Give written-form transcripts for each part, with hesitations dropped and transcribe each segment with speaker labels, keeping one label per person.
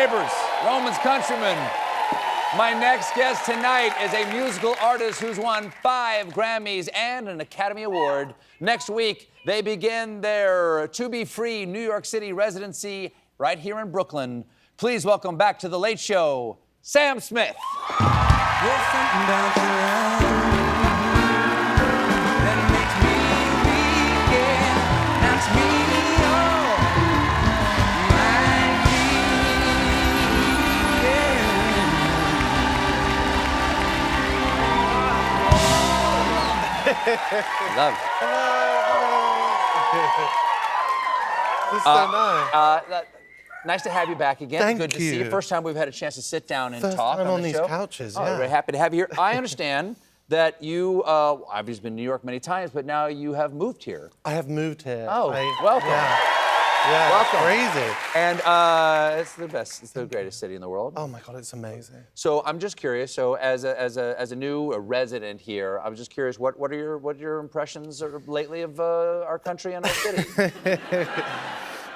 Speaker 1: neighbors, Roman's countrymen. My next guest tonight is a musical artist who's won 5 Grammys and an Academy Award. Next week, they begin their To Be Free New York City residency right here in Brooklyn. Please welcome back to The Late Show, Sam Smith. Love it.
Speaker 2: This is so nice.
Speaker 1: Nice to have you back again.
Speaker 2: Thank
Speaker 1: Good to see you. First time we've had a chance to sit down and talk
Speaker 2: time
Speaker 1: on the
Speaker 2: these
Speaker 1: show.
Speaker 2: couches,
Speaker 1: Oh,
Speaker 2: yeah.
Speaker 1: very happy to have you here. I understand that you, obviously been in New York many times, but now you have moved here.
Speaker 2: I have moved here.
Speaker 1: Oh, welcome.
Speaker 2: Yeah,
Speaker 1: Welcome.
Speaker 2: crazy.
Speaker 1: And it's the best, it's the greatest city in the world.
Speaker 2: Oh my God, it's amazing.
Speaker 1: So I'm just curious. So as a new resident here, I was just curious. What are your impressions lately of our country and our city?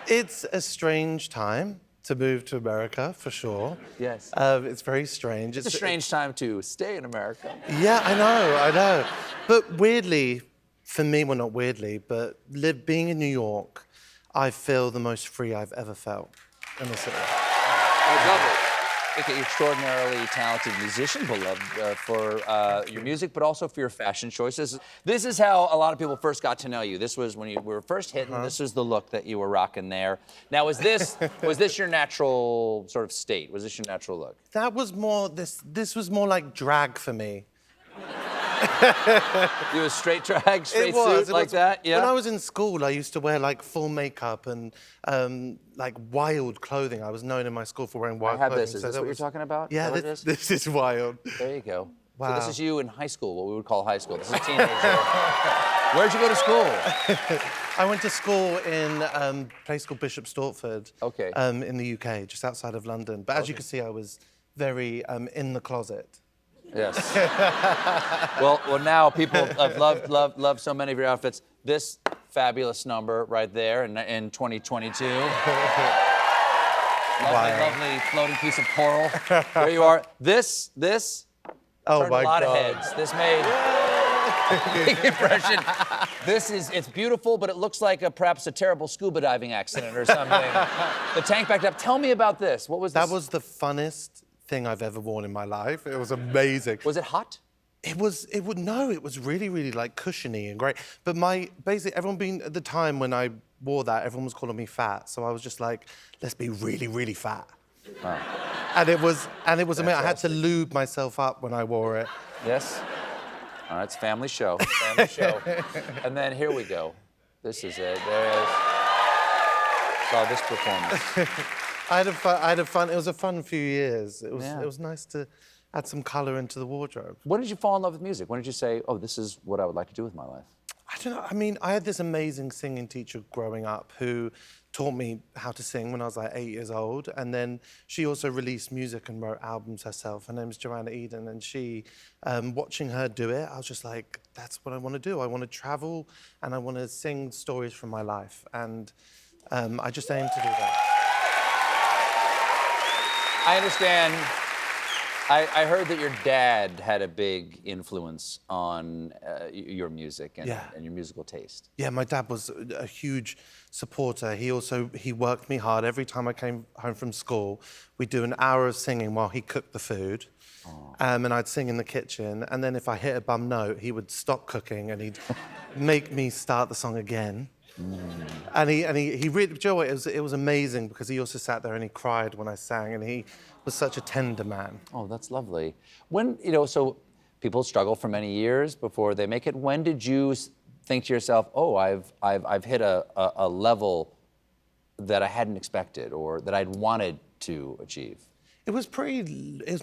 Speaker 2: It's a strange time to move to America, for sure.
Speaker 1: Yes.
Speaker 2: It's very strange.
Speaker 1: It's a strange time to stay in America.
Speaker 2: Yeah, I know. But weirdly, for me, well, not weirdly, but being in New York, I feel the most free I've ever felt in the city.
Speaker 1: I love it. I think you're an extraordinarily talented musician, beloved for your music, but also for your fashion choices. This is how a lot of people first got to know you. This was when you were first hitting. This was the look that you were rocking there. Now, was this your natural sort of state? Was this your natural look?
Speaker 2: That was more, this was more like drag for me.
Speaker 1: You was straight drag, straight suit like that? Yeah.
Speaker 2: When I was in school, I used to wear like full makeup and like wild clothing. I was known in my school for wearing wild clothing.
Speaker 1: I have this. Is this what you're talking about?
Speaker 2: Yeah, this is wild.
Speaker 1: There you go.
Speaker 2: Wow.
Speaker 1: So this is you in high school, what we would call high school. This is a teenager. Where'd you go to school?
Speaker 2: I went to school in a place called Bishop Stortford.
Speaker 1: Okay.
Speaker 2: In the UK, just outside of London. But as you can see, I was very in the closet.
Speaker 1: Yes. well, now people have loved so many of your outfits. This fabulous number right there in 2022. Lovely floating piece of coral. There you are. This
Speaker 2: Oh
Speaker 1: turned
Speaker 2: my
Speaker 1: a lot
Speaker 2: God.
Speaker 1: of heads. This made a big impression. It's beautiful, but it looks like perhaps a terrible scuba diving accident or something. The tank backed up. Tell me about this. What was this?
Speaker 2: That was the funnest thing I've ever worn in my life. It was amazing.
Speaker 1: Was it hot?
Speaker 2: It was really, really like cushiony and great. But basically everyone at the time when I wore that, everyone was calling me fat. So I was just like, let's be really, really fat. Oh. And it was amazing. I had to lube myself up when I wore it.
Speaker 1: Yes. All right, it's family show. Family show. And then here we go. This is it. Saw this performance.
Speaker 2: I had fun. It was a fun few years. It was nice to add some color into the wardrobe.
Speaker 1: When did you fall in love with music? When did you say, oh, this is what I would like to do with my life?
Speaker 2: I don't know. I mean, I had this amazing singing teacher growing up who taught me how to sing when I was like 8 years old. And then she also released music and wrote albums herself. Her name is Joanna Eden. And she, watching her do it, I was just like, that's what I want to do. I want to travel and I want to sing stories from my life. And I just aim to do that.
Speaker 1: I understand. I heard that your dad had a big influence on your music and your musical taste.
Speaker 2: Yeah, my dad was a huge supporter. He worked me hard. Every time I came home from school, we'd do an hour of singing while he cooked the food. And I'd sing in the kitchen. And then if I hit a bum note, he would stop cooking and he'd make me start the song again. And he really, Joe, it was amazing because he also sat there and he cried when I sang, and he was such a tender man.
Speaker 1: Oh, that's lovely. When, so people struggle for many years before they make it. When did you think to yourself, oh, I've hit a level that I hadn't expected or that I'd wanted to achieve?
Speaker 2: It was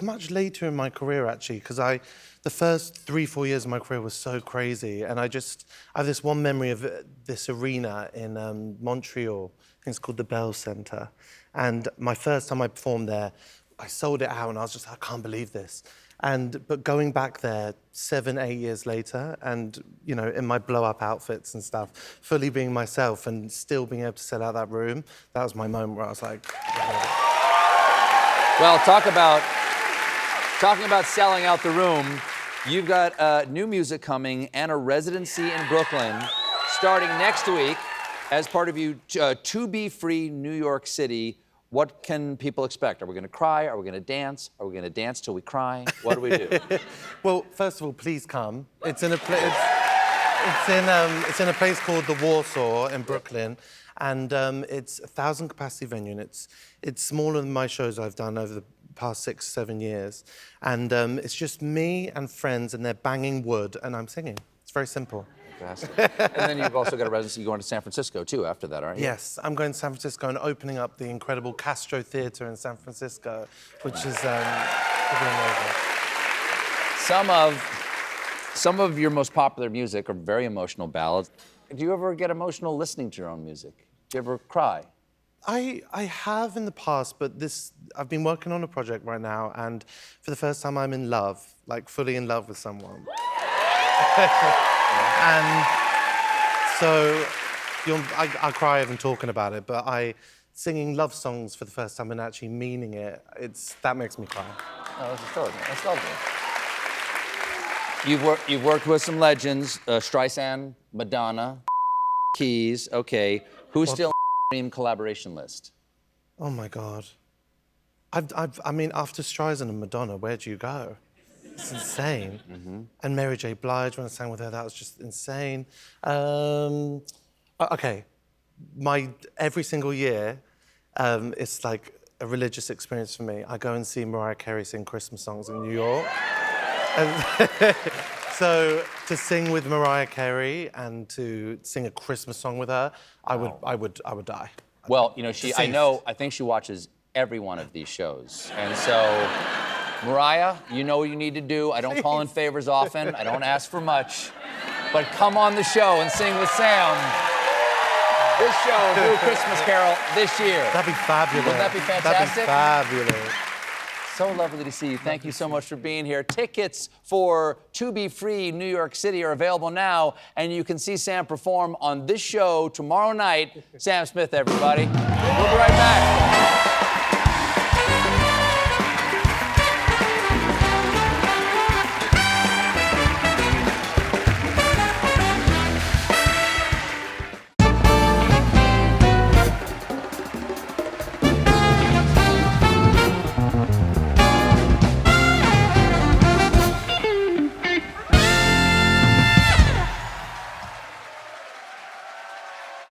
Speaker 2: much later in my career, actually, because the first 3-4 years of my career was so crazy. And I have this one memory of this arena in Montreal. I think it's called the Bell Centre. And my first time I performed there, I sold it out and I was just, I can't believe this. But going back there 7-8 years later and, in my blow-up outfits and stuff, fully being myself and still being able to sell out that room, that was my moment where I was like,
Speaker 1: Well, talking about selling out the room, you've got new music coming and a residency in Brooklyn starting next week as part of you To Be Free New York City. What can people expect? Are we going to cry? Are we going to dance? Are we going to dance till we cry? What do we do?
Speaker 2: Well, first of all, please come. It's in a place called the Warsaw in Brooklyn, and it's a 1,000 capacity venue, and it's smaller than my shows I've done over the past 6-7 years, and it's just me and friends, and they're banging wood, and I'm singing. It's very simple.
Speaker 1: Fantastic. And then you've also got a residency going to San Francisco too after that, aren't you?
Speaker 2: Yes, I'm going to San Francisco and opening up the incredible Castro Theater in San Francisco, which is amazing.
Speaker 1: Some of your most popular music are very emotional ballads. Do you ever get emotional listening to your own music? Do you ever cry?
Speaker 2: I have in the past, but I've been working on a project right now, and for the first time I'm in love, like fully in love with someone. And so I cry even talking about it, but singing love songs for the first time and actually meaning it, that makes me cry.
Speaker 1: Oh, that's extraordinary. That's lovely. You've worked with some legends, Streisand, Madonna, Keys. Okay, who's still on the dream collaboration list?
Speaker 2: Oh my God. I mean, after Streisand and Madonna, where do you go? It's insane. Mm-hmm. And Mary J. Blige, when I sang with her, that was just insane. Okay, every single year, it's like a religious experience for me. I go and see Mariah Carey sing Christmas songs in New York. So to sing with Mariah Carey and to sing a Christmas song with her, I would die.
Speaker 1: Well, you know, I think she watches every one of these shows, and so. Mariah, you know what you need to do. I don't call in favors often. I don't ask for much. But come on the show and sing with Sam. This show, Blue Christmas Carol, this year.
Speaker 2: That'd be fabulous.
Speaker 1: Wouldn't that be fantastic?
Speaker 2: That'd be fabulous.
Speaker 1: So lovely to see you. Thank you so much for being here. Tickets for To Be Free New York City are available now, and you can see Sam perform on this show tomorrow night. Sam Smith, everybody. We'll be right back.